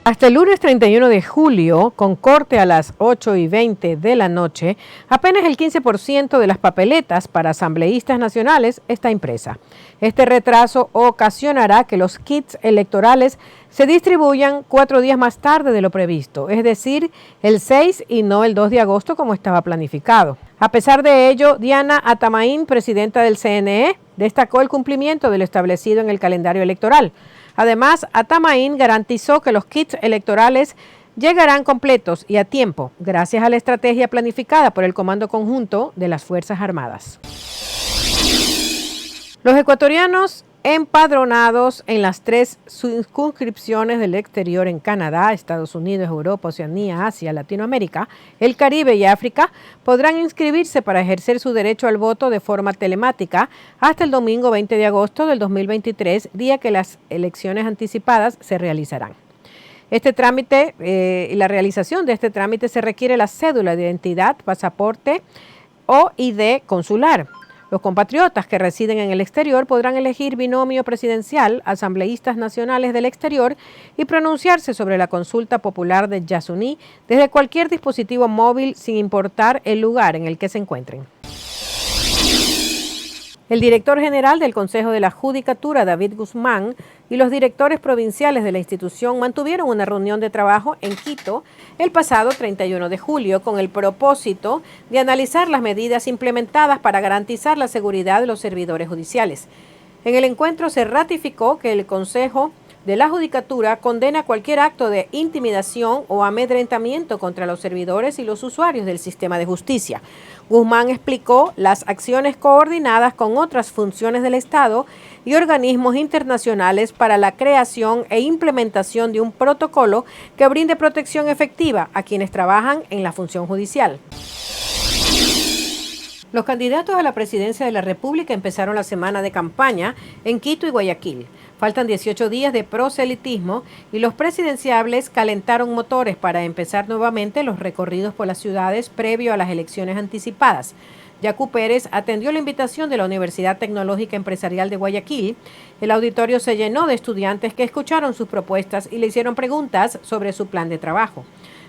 Hasta el lunes 31 de julio, con corte a las 8:20 de la noche, apenas el 15% de las papeletas para asambleístas nacionales está impresa. Este retraso ocasionará que los kits electorales se distribuyan 4 días más tarde de lo previsto, es decir, el 6 y no el 2 de agosto como estaba planificado. A pesar de ello, Diana Atamaín, presidenta del CNE, destacó el cumplimiento de lo establecido en el calendario electoral. Además, Atamaín garantizó que los kits electorales llegarán completos y a tiempo, gracias a la estrategia planificada por el Comando Conjunto de las Fuerzas Armadas. Los ecuatorianos empadronados en las 3 circunscripciones del exterior en Canadá, Estados Unidos, Europa, Oceanía, Asia, Latinoamérica, el Caribe y África podrán inscribirse para ejercer su derecho al voto de forma telemática hasta el domingo 20 de agosto del 2023, día que las elecciones anticipadas se realizarán. Este trámite, la realización de este trámite se requiere la cédula de identidad, pasaporte o ID consular. Los compatriotas que residen en el exterior podrán elegir binomio presidencial, asambleístas nacionales del exterior y pronunciarse sobre la consulta popular de Yasuní desde cualquier dispositivo móvil sin importar el lugar en el que se encuentren. El director general del Consejo de la Judicatura, David Guzmán, y los directores provinciales de la institución mantuvieron una reunión de trabajo en Quito el pasado 31 de julio con el propósito de analizar las medidas implementadas para garantizar la seguridad de los servidores judiciales. En el encuentro se ratificó que el Consejo de la Judicatura condena cualquier acto de intimidación o amedrentamiento contra los servidores y los usuarios del sistema de justicia. Guzmán explicó las acciones coordinadas con otras funciones del Estado y organismos internacionales para la creación e implementación de un protocolo que brinde protección efectiva a quienes trabajan en la función judicial. Los candidatos a la presidencia de la República empezaron la semana de campaña en Quito y Guayaquil. Faltan 18 días de proselitismo y los presidenciables calentaron motores para empezar nuevamente los recorridos por las ciudades previo a las elecciones anticipadas. Yacu Pérez atendió la invitación de la Universidad Tecnológica Empresarial de Guayaquil. El auditorio se llenó de estudiantes que escucharon sus propuestas y le hicieron preguntas sobre su plan de trabajo.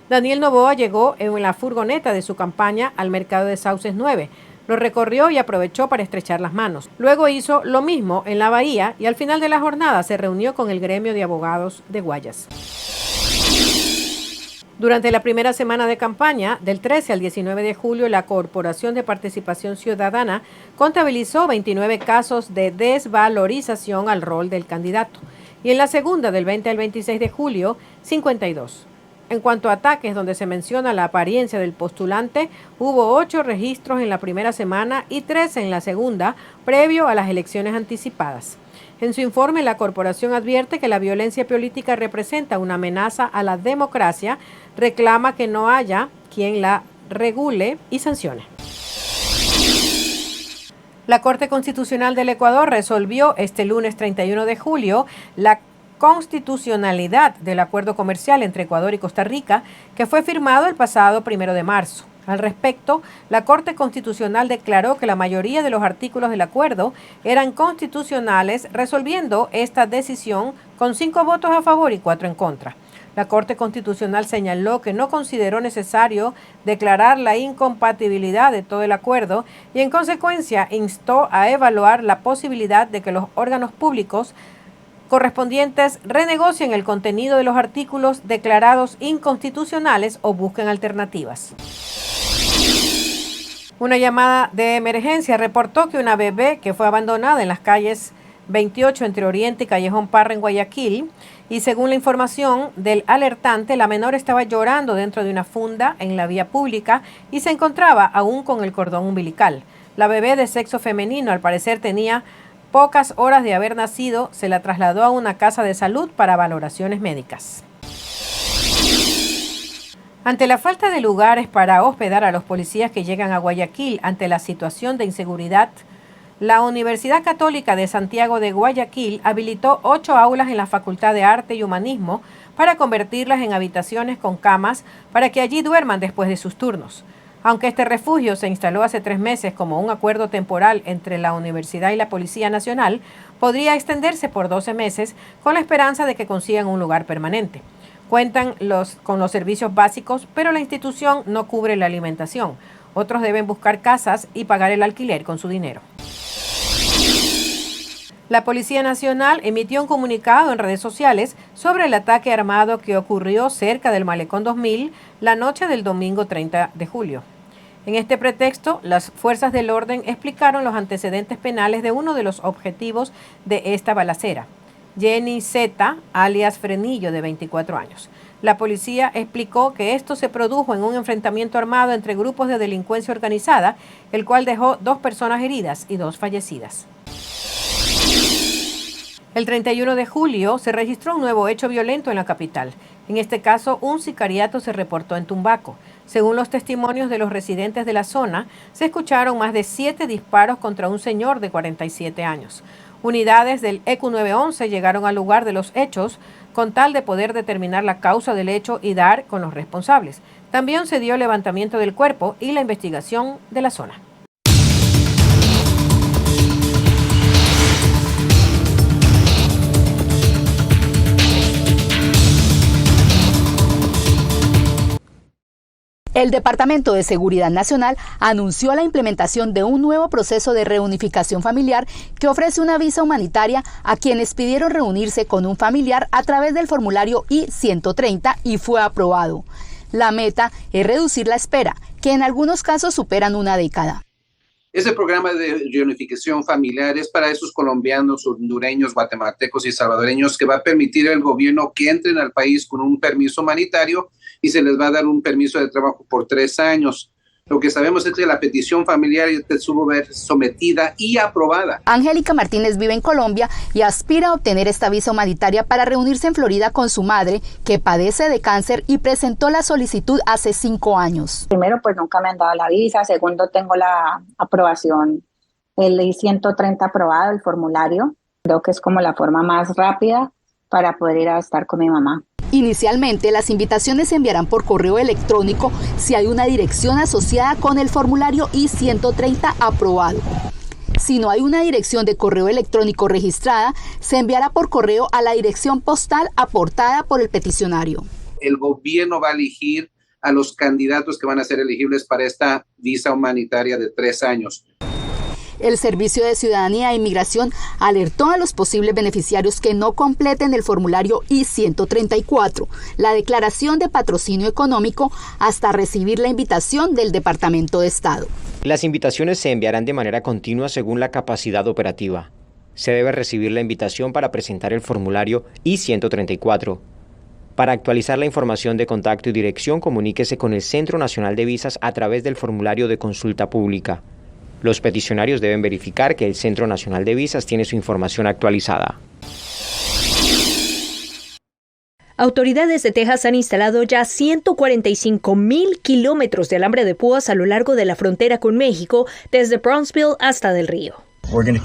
Daniel Noboa llegó en la furgoneta de su campaña al mercado de Sauces 9. Lo recorrió y aprovechó para estrechar las manos. Luego hizo lo mismo en la Bahía y al final de la jornada se reunió con el gremio de abogados de Guayas. Durante la primera semana de campaña, del 13 al 19 de julio, la Corporación de Participación Ciudadana contabilizó 29 casos de desvalorización al rol del candidato y en la segunda, del 20 al 26 de julio, 52. En cuanto a ataques donde se menciona la apariencia del postulante, hubo 8 registros en la primera semana y 13 en la segunda, previo a las elecciones anticipadas. En su informe, la corporación advierte que la violencia política representa una amenaza a la democracia, reclama que no haya quien la regule y sancione. La Corte Constitucional del Ecuador resolvió este lunes 31 de julio la constitucionalidad del acuerdo comercial entre Ecuador y Costa Rica, que fue firmado el pasado 1 de marzo. Al respecto, la Corte Constitucional declaró que la mayoría de los artículos del acuerdo eran constitucionales, resolviendo esta decisión con 5 votos a favor y 4 en contra. La Corte Constitucional señaló que no consideró necesario declarar la incompatibilidad de todo el acuerdo y, en consecuencia, instó a evaluar la posibilidad de que los órganos públicos correspondientes renegocien el contenido de los artículos declarados inconstitucionales o busquen alternativas. Una llamada de emergencia reportó que una bebé que fue abandonada en las calles 28 entre Oriente y Callejón Parra en Guayaquil, y según la información del alertante, la menor estaba llorando dentro de una funda en la vía pública y se encontraba aún con el cordón umbilical. La bebé de sexo femenino al parecer tenía pocas horas de haber nacido. Se la trasladó a una casa de salud para valoraciones médicas. Ante la falta de lugares para hospedar a los policías que llegan a Guayaquil ante la situación de inseguridad, la Universidad Católica de Santiago de Guayaquil habilitó 8 aulas en la Facultad de Arte y Humanismo para convertirlas en habitaciones con camas para que allí duerman después de sus turnos. Aunque este refugio se instaló hace 3 meses como un acuerdo temporal entre la universidad y la Policía Nacional, podría extenderse por 12 meses con la esperanza de que consigan un lugar permanente. cuentan con los servicios básicos, pero la institución no cubre la alimentación. Otros deben buscar casas y pagar el alquiler con su dinero. La Policía Nacional emitió un comunicado en redes sociales sobre el ataque armado que ocurrió cerca del Malecón 2000 la noche del domingo 30 de julio. En este pretexto, las fuerzas del orden explicaron los antecedentes penales de uno de los objetivos de esta balacera, Jenny Z, alias Frenillo, de 24 años. La policía explicó que esto se produjo en un enfrentamiento armado entre grupos de delincuencia organizada, el cual dejó 2 personas heridas y 2 fallecidas. El 31 de julio se registró un nuevo hecho violento en la capital. En este caso, un sicariato se reportó en Tumbaco. Según los testimonios de los residentes de la zona, se escucharon más de 7 disparos contra un señor de 47 años. Unidades del ECU 911 llegaron al lugar de los hechos con tal de poder determinar la causa del hecho y dar con los responsables. También se dio el levantamiento del cuerpo y la investigación de la zona. El Departamento de Seguridad Nacional anunció la implementación de un nuevo proceso de reunificación familiar que ofrece una visa humanitaria a quienes pidieron reunirse con un familiar a través del formulario I-130 y fue aprobado. La meta es reducir la espera, que en algunos casos superan una década. Ese programa de reunificación familiar es para esos colombianos, hondureños, guatemaltecos y salvadoreños que va a permitir al gobierno que entren al país con un permiso humanitario y se les va a dar un permiso de trabajo por 3 años. Lo que sabemos es que la petición familiar estuvo sometida y aprobada. Angélica Martínez vive en Colombia y aspira a obtener esta visa humanitaria para reunirse en Florida con su madre, que padece de cáncer y presentó la solicitud hace 5 años. Primero, pues nunca me han dado la visa. Segundo, tengo la aprobación, el I-130 aprobado, el formulario. Creo que es como la forma más rápida para poder ir a estar con mi mamá. Inicialmente, las invitaciones se enviarán por correo electrónico si hay una dirección asociada con el formulario I-130 aprobado. Si no hay una dirección de correo electrónico registrada, se enviará por correo a la dirección postal aportada por el peticionario. El gobierno va a elegir a los candidatos que van a ser elegibles para esta visa humanitaria de 3 años. El Servicio de Ciudadanía e Inmigración alertó a los posibles beneficiarios que no completen el formulario I-134, la declaración de patrocinio económico, hasta recibir la invitación del Departamento de Estado. Las invitaciones se enviarán de manera continua según la capacidad operativa. Se debe recibir la invitación para presentar el formulario I-134. Para actualizar la información de contacto y dirección, comuníquese con el Centro Nacional de Visas a través del formulario de consulta pública. Los peticionarios deben verificar que el Centro Nacional de Visas tiene su información actualizada. Autoridades de Texas han instalado ya 145,000 kilómetros de alambre de púas a lo largo de la frontera con México, desde Brownsville hasta Del Río.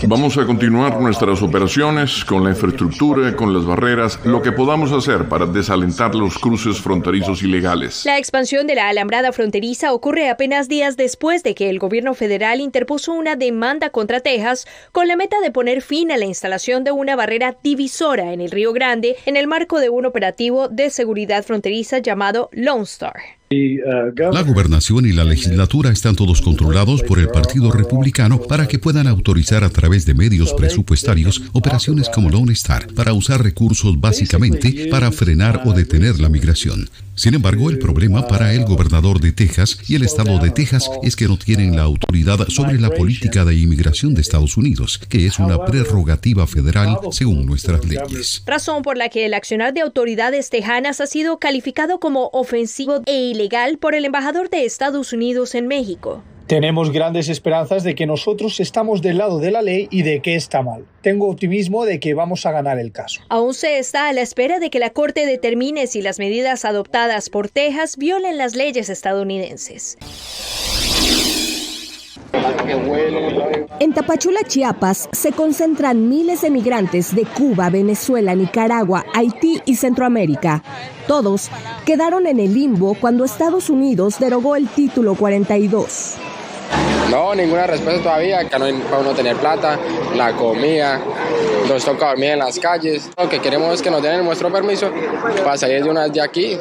Vamos a continuar nuestras operaciones con la infraestructura, con las barreras, lo que podamos hacer para desalentar los cruces fronterizos ilegales. La expansión de la alambrada fronteriza ocurre apenas días después de que el gobierno federal interpuso una demanda contra Texas con la meta de poner fin a la instalación de una barrera divisora en el Río Grande en el marco de un operativo de seguridad fronteriza llamado Lone Star. La gobernación y la legislatura están todos controlados por el Partido Republicano para que puedan autorizar a través de medios presupuestarios operaciones como Lone Star para usar recursos básicamente para frenar o detener la migración. Sin embargo, el problema para el gobernador de Texas y el estado de Texas es que no tienen la autoridad sobre la política de inmigración de Estados Unidos, que es una prerrogativa federal según nuestras leyes. Razón por la que el accionar de autoridades tejanas ha sido calificado como ofensivo e ilegal por el embajador de Estados Unidos en México. Tenemos grandes esperanzas de que nosotros estamos del lado de la ley y de que está mal. Tengo optimismo de que vamos a ganar el caso. Aún se está a la espera de que la Corte determine si las medidas adoptadas por Texas violan las leyes estadounidenses. En Tapachula, Chiapas, se concentran miles de migrantes de Cuba, Venezuela, Nicaragua, Haití y Centroamérica. Todos quedaron en el limbo cuando Estados Unidos derogó el Título 42. No, ninguna respuesta todavía, acá no hay para uno tener plata, la comida, nos toca dormir en las calles. Lo que queremos es que nos den nuestro permiso para salir de una vez de aquí.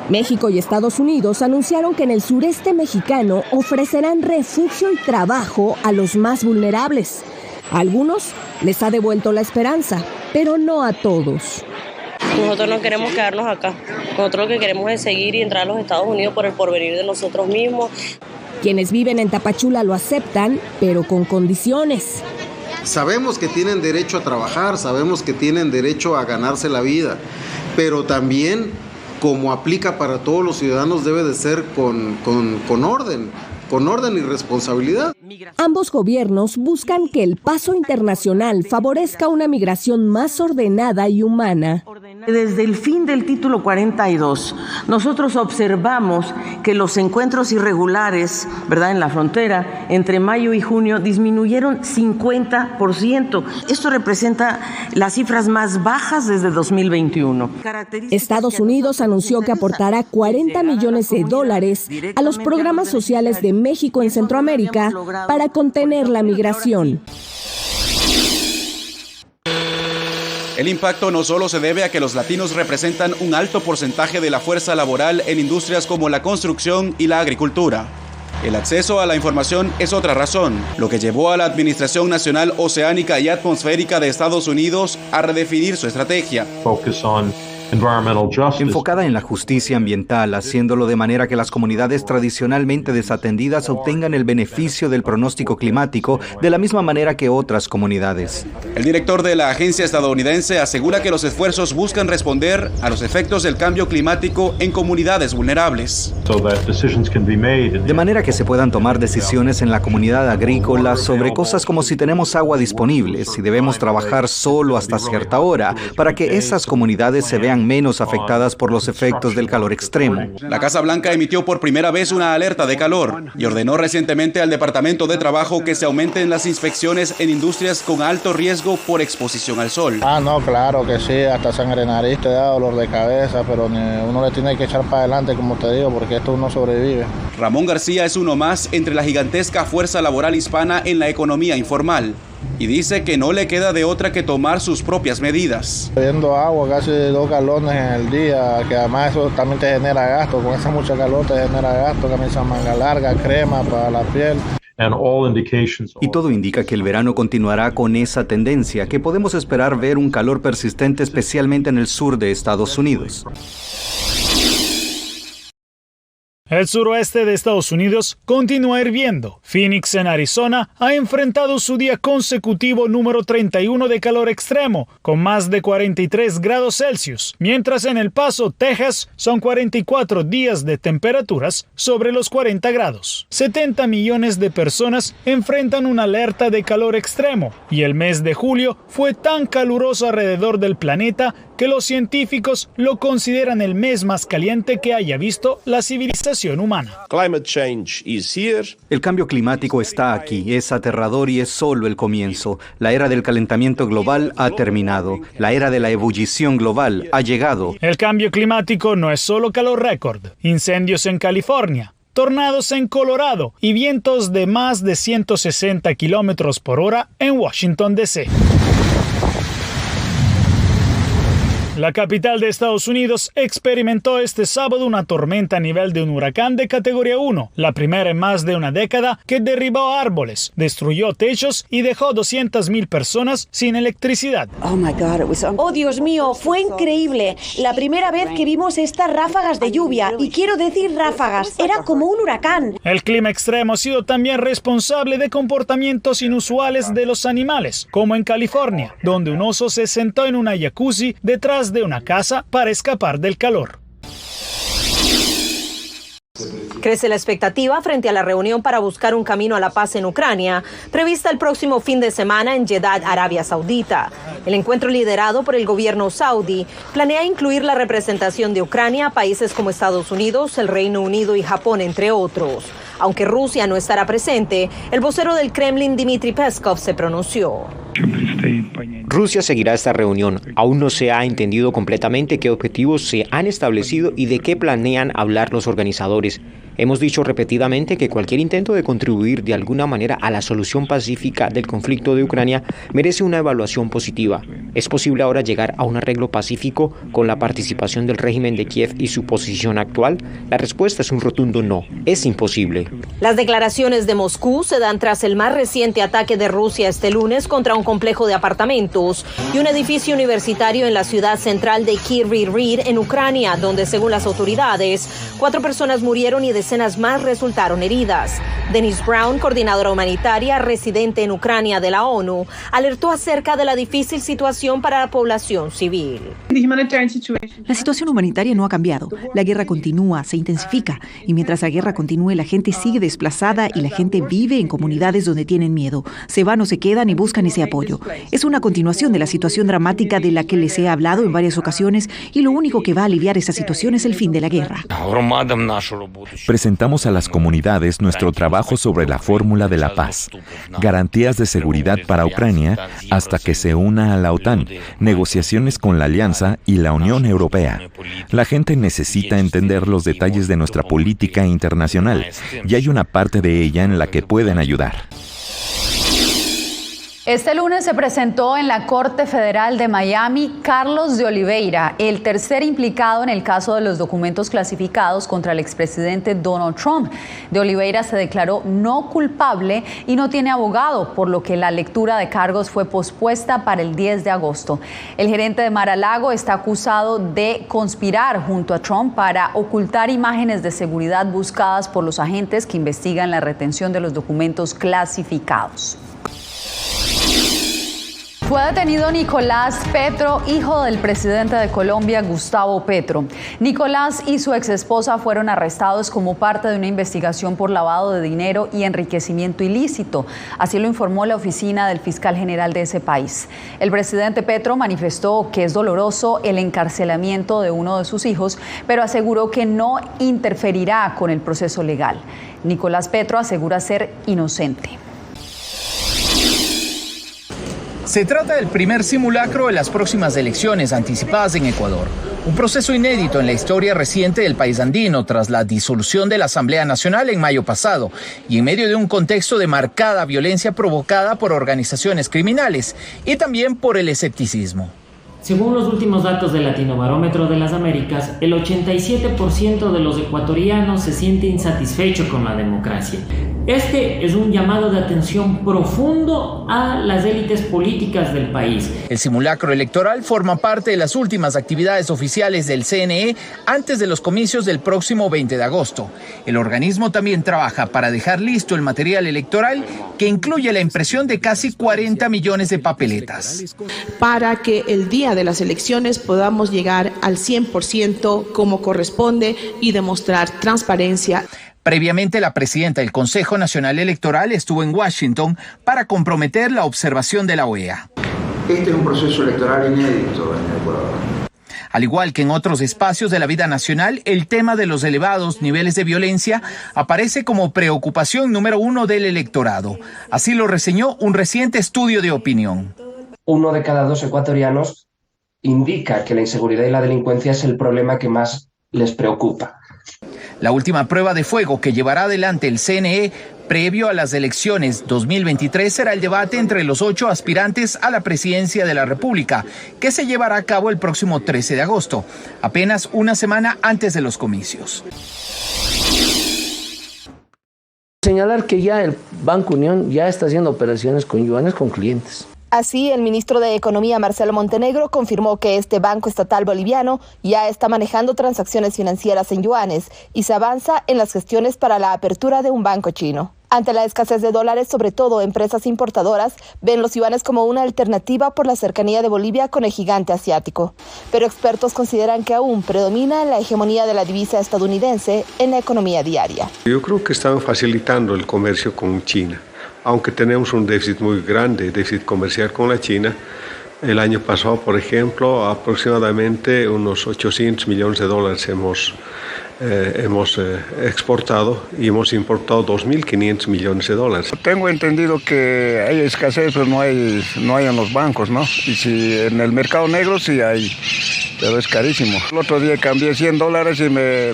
México y Estados Unidos anunciaron que en el sureste mexicano ofrecerán refugio y trabajo a los más vulnerables. A algunos les ha devuelto la esperanza, pero no a todos. Nosotros no queremos quedarnos acá. Nosotros lo que queremos es seguir y entrar a los Estados Unidos por el porvenir de nosotros mismos. Quienes viven en Tapachula lo aceptan, pero con condiciones. Sabemos que tienen derecho a trabajar, sabemos que tienen derecho a ganarse la vida, pero también, como aplica para todos los ciudadanos, debe de ser con orden y responsabilidad. Ambos gobiernos buscan que el paso internacional favorezca una migración más ordenada y humana. Desde el fin del título 42, nosotros observamos que los encuentros irregulares, ¿verdad?, en la frontera, entre mayo y junio, disminuyeron 50%. Esto representa las cifras más bajas desde 2021. Estados Unidos anunció que aportará $40 millones a los programas sociales de México en Centroamérica para contener la migración. El impacto no solo se debe a que los latinos representan un alto porcentaje de la fuerza laboral en industrias como la construcción y la agricultura. El acceso a la información es otra razón, lo que llevó a la Administración Nacional Oceánica y Atmosférica de Estados Unidos a redefinir su estrategia. Enfocada en la justicia ambiental, haciéndolo de manera que las comunidades tradicionalmente desatendidas obtengan el beneficio del pronóstico climático de la misma manera que otras comunidades. El director de la agencia estadounidense asegura que los esfuerzos buscan responder a los efectos del cambio climático en comunidades vulnerables. De manera que se puedan tomar decisiones en la comunidad agrícola sobre cosas como si tenemos agua disponible, si debemos trabajar solo hasta cierta hora, para que esas comunidades se vean menos afectadas por los efectos del calor extremo. La Casa Blanca emitió por primera vez una alerta de calor y ordenó recientemente al Departamento de Trabajo que se aumenten las inspecciones en industrias con alto riesgo por exposición al sol. No, claro que sí, hasta sangre en nariz te da dolor de cabeza, pero uno le tiene que echar para adelante, como te digo, porque esto uno sobrevive. Ramón García es uno más entre la gigantesca fuerza laboral hispana en la economía informal. Y dice que no le queda de otra que tomar sus propias medidas. Bebiendo agua, casi 2 galones en el día, que además eso también te genera gasto. Con esa mucha calor te genera gasto, camisa manga larga, crema para la piel. Y todo indica que el verano continuará con esa tendencia, que podemos esperar ver un calor persistente especialmente en el sur de Estados Unidos. El suroeste de Estados Unidos continúa hirviendo. Phoenix, en Arizona, ha enfrentado su día consecutivo número 31 de calor extremo, con más de 43 grados Celsius, mientras en El Paso, Texas, son 44 días de temperaturas sobre los 40 grados. 70 millones de personas enfrentan una alerta de calor extremo, y el mes de julio fue tan caluroso alrededor del planeta que los científicos lo consideran el mes más caliente que haya visto la civilización humana. El cambio climático está aquí, es aterrador y es solo el comienzo. La era del calentamiento global ha terminado. La era de la ebullición global ha llegado. El cambio climático no es solo calor récord. Incendios en California, tornados en Colorado y vientos de más de 160 kilómetros por hora en Washington, D.C. La capital de Estados Unidos experimentó este sábado una tormenta a nivel de un huracán de categoría 1, la primera en más de una década, que derribó árboles, destruyó techos y dejó 200,000 personas sin electricidad. Oh, Dios mío, fue increíble. La primera vez que vimos estas ráfagas de lluvia, y quiero decir ráfagas, era como un huracán. El clima extremo ha sido también responsable de comportamientos inusuales de los animales, como en California, donde un oso se sentó en una jacuzzi detrás de una casa para escapar del calor. Crece la expectativa frente a la reunión para buscar un camino a la paz en Ucrania, prevista el próximo fin de semana en Jeddah, Arabia Saudita. El encuentro, liderado por el gobierno saudí, planea incluir la representación de Ucrania, países como Estados Unidos, el Reino Unido y Japón, entre otros. Aunque Rusia no estará presente, el vocero del Kremlin, Dmitry Peskov, se pronunció. Rusia seguirá esta reunión. Aún no se ha entendido completamente qué objetivos se han establecido y de qué planean hablar los organizadores. Hemos dicho repetidamente que cualquier intento de contribuir de alguna manera a la solución pacífica del conflicto de Ucrania merece una evaluación positiva. ¿Es posible ahora llegar a un arreglo pacífico con la participación del régimen de Kiev y su posición actual? La respuesta es un rotundo no. Es imposible. Las declaraciones de Moscú se dan tras el más reciente ataque de Rusia este lunes contra un complejo de apartamentos y un edificio universitario en la ciudad central de Kryvyi Rih, en Ucrania, donde, según las autoridades, 4 personas murieron y decenas más resultaron heridas. Denise Brown, coordinadora humanitaria residente en Ucrania de la ONU, alertó acerca de la difícil situación para la población civil. La situación humanitaria no ha cambiado. La guerra continúa, se intensifica, y mientras la guerra continúe, la gente sigue desplazada y la gente vive en comunidades donde tienen miedo. Se van o se quedan y buscan ese apoyo. Es una continuación de la situación dramática de la que les he hablado en varias ocasiones, y lo único que va a aliviar esa situación es el fin de la guerra. Presentamos a las comunidades nuestro trabajo sobre la fórmula de la paz, garantías de seguridad para Ucrania hasta que se una a la OTAN, negociaciones con la Alianza y la Unión Europea. La gente necesita entender los detalles de nuestra política internacional y hay una parte de ella en la que pueden ayudar. Este lunes se presentó en la Corte Federal de Miami Carlos de Oliveira, el tercer implicado en el caso de los documentos clasificados contra el expresidente Donald Trump. De Oliveira se declaró no culpable y no tiene abogado, por lo que la lectura de cargos fue pospuesta para el 10 de agosto. El gerente de Mar-a-Lago está acusado de conspirar junto a Trump para ocultar imágenes de seguridad buscadas por los agentes que investigan la retención de los documentos clasificados. Fue detenido Nicolás Petro, hijo del presidente de Colombia, Gustavo Petro. Nicolás y su exesposa fueron arrestados como parte de una investigación por lavado de dinero y enriquecimiento ilícito. Así lo informó la oficina del fiscal general de ese país. El presidente Petro manifestó que es doloroso el encarcelamiento de uno de sus hijos, pero aseguró que no interferirá con el proceso legal. Nicolás Petro asegura ser inocente. Se trata del primer simulacro de las próximas elecciones anticipadas en Ecuador, un proceso inédito en la historia reciente del país andino tras la disolución de la Asamblea Nacional en mayo pasado y en medio de un contexto de marcada violencia provocada por organizaciones criminales y también por el escepticismo. Según los últimos datos del Latinobarómetro de las Américas, el 87% de los ecuatorianos se siente insatisfecho con la democracia. Este es un llamado de atención profundo a las élites políticas del país. El simulacro electoral forma parte de las últimas actividades oficiales del CNE antes de los comicios del próximo 20 de agosto. El organismo también trabaja para dejar listo el material electoral que incluye la impresión de casi 40 millones de papeletas. Para que el día de las elecciones podamos llegar al 100% como corresponde y demostrar transparencia. Previamente, la presidenta del Consejo Nacional Electoral estuvo en Washington para comprometer la observación de la OEA. Este es un proceso electoral inédito en Ecuador. Al igual que en otros espacios de la vida nacional, el tema de los elevados niveles de violencia aparece como preocupación número 1 del electorado. Así lo reseñó un reciente estudio de opinión. 1 de cada 2 ecuatorianos indica que la inseguridad y la delincuencia es el problema que más les preocupa. La última prueba de fuego que llevará adelante el CNE previo a las elecciones 2023 será el debate entre los 8 aspirantes a la presidencia de la República, que se llevará a cabo el próximo 13 de agosto, apenas una semana antes de los comicios. Señalar que ya el Banco Unión ya está haciendo operaciones con yuanes con clientes. Así, el ministro de Economía, Marcelo Montenegro, confirmó que este banco estatal boliviano ya está manejando transacciones financieras en yuanes y se avanza en las gestiones para la apertura de un banco chino. Ante la escasez de dólares, sobre todo empresas importadoras ven los yuanes como una alternativa por la cercanía de Bolivia con el gigante asiático. Pero expertos consideran que aún predomina la hegemonía de la divisa estadounidense en la economía diaria. Yo creo que están facilitando el comercio con China. Aunque tenemos un déficit muy grande, déficit comercial con la China, el año pasado, por ejemplo, aproximadamente unos 800 millones de dólares hemos exportado y hemos importado 2.500 millones de dólares. Tengo entendido que hay escasez, pero no hay en los bancos, ¿no? Y si en el mercado negro sí hay pero es carísimo. El otro día cambié $100 y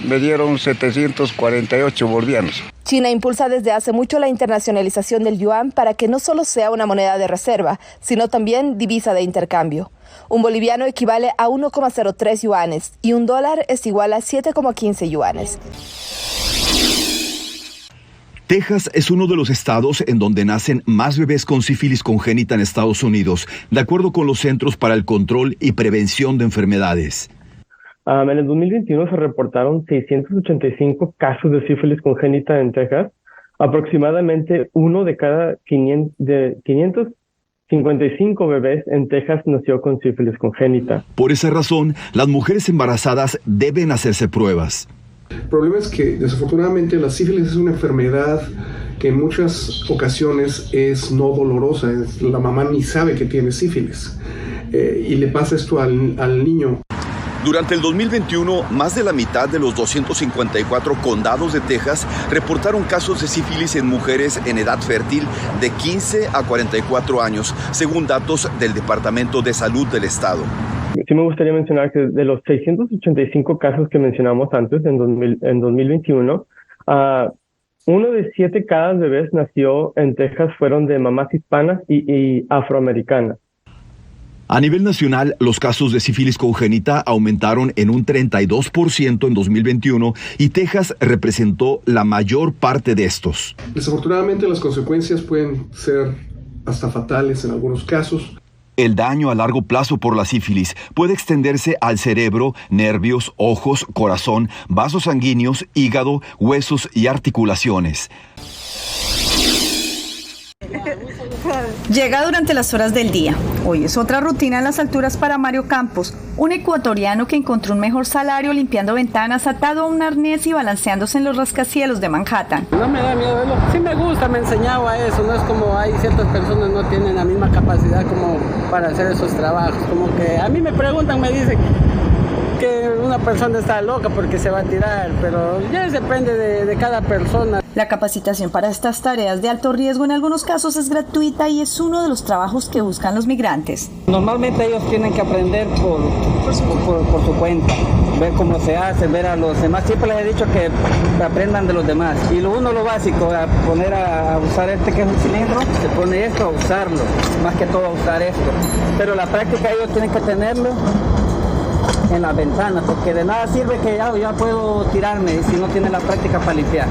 me dieron 748 bolivianos. China impulsa desde hace mucho la internacionalización del yuan para que no solo sea una moneda de reserva, sino también divisa de intercambio. Un boliviano equivale a 1,03 yuanes y un dólar es igual a 7,15 yuanes. Texas es uno de los estados en donde nacen más bebés con sífilis congénita en Estados Unidos, de acuerdo con los Centros para el Control y Prevención de Enfermedades. En el 2021 se reportaron 685 casos de sífilis congénita en Texas. Aproximadamente uno de cada 555 bebés en Texas nació con sífilis congénita. Por esa razón, las mujeres embarazadas deben hacerse pruebas. El problema es que desafortunadamente la sífilis es una enfermedad que en muchas ocasiones es no dolorosa. La mamá ni sabe que tiene sífilis y le pasa esto al niño. Durante el 2021, más de la mitad de los 254 condados de Texas reportaron casos de sífilis en mujeres en edad fértil de 15 a 44 años, según datos del Departamento de Salud del estado. Sí me gustaría mencionar que de los 685 casos que mencionamos antes, en 2021, uno de 7 cada bebés nació en Texas fueron de mamás hispanas y afroamericanas. A nivel nacional, los casos de sífilis congénita aumentaron en un 32% en 2021 y Texas representó la mayor parte de estos. Desafortunadamente, las consecuencias pueden ser hasta fatales en algunos casos. El daño a largo plazo por la sífilis puede extenderse al cerebro, nervios, ojos, corazón, vasos sanguíneos, hígado, huesos y articulaciones. Llega durante las horas del día. Hoy es otra rutina en las alturas para Mario Campos, un ecuatoriano que encontró un mejor salario limpiando ventanas atado a un arnés y balanceándose en los rascacielos de Manhattan. No me da miedo verlo. Sí me gusta, me enseñaba a eso. No es como hay ciertas personas no tienen la misma capacidad como para hacer esos trabajos. Como que a mí me preguntan, me dicen que una persona está loca porque se va a tirar, pero ya depende de cada persona. La capacitación para estas tareas de alto riesgo en algunos casos es gratuita y es uno de los trabajos que buscan los migrantes. Normalmente ellos tienen que aprender por su cuenta, ver cómo se hace, ver a los demás. Siempre les he dicho que aprendan de los demás. Y lo básico, a poner a usar este que es un cilindro, se pone esto a usarlo, más que todo a usar esto. Pero la práctica ellos tienen que tenerlo en las ventanas, porque de nada sirve que ya puedo tirarme si no tiene la práctica para limpiar.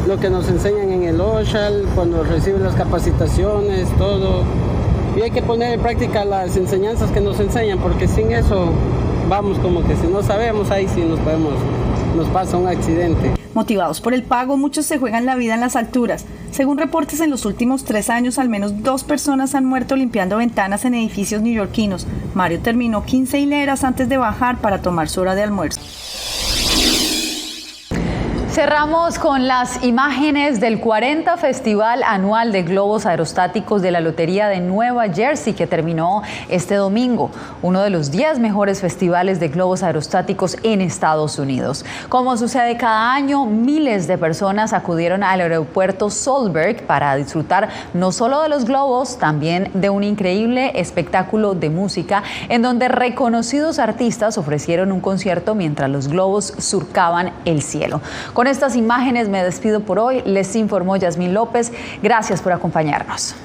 Lo que nos enseñan en el OSHAL, cuando reciben las capacitaciones, todo. Y hay que poner en práctica las enseñanzas que nos enseñan, porque sin eso vamos como que si no sabemos, ahí sí nos pasa un accidente. Motivados por el pago, muchos se juegan la vida en las alturas. Según reportes, en los últimos 3 años, al menos 2 personas han muerto limpiando ventanas en edificios neoyorquinos. Mario terminó 15 hileras antes de bajar para tomar su hora de almuerzo. Cerramos con las imágenes del 40 Festival Anual de Globos Aerostáticos de la Lotería de Nueva Jersey, que terminó este domingo, uno de los 10 mejores festivales de globos aerostáticos en Estados Unidos. Como sucede cada año, miles de personas acudieron al aeropuerto Solberg para disfrutar no solo de los globos, también de un increíble espectáculo de música en donde reconocidos artistas ofrecieron un concierto mientras los globos surcaban el cielo. Con estas imágenes me despido por hoy. Les informó Yasmín López. Gracias por acompañarnos.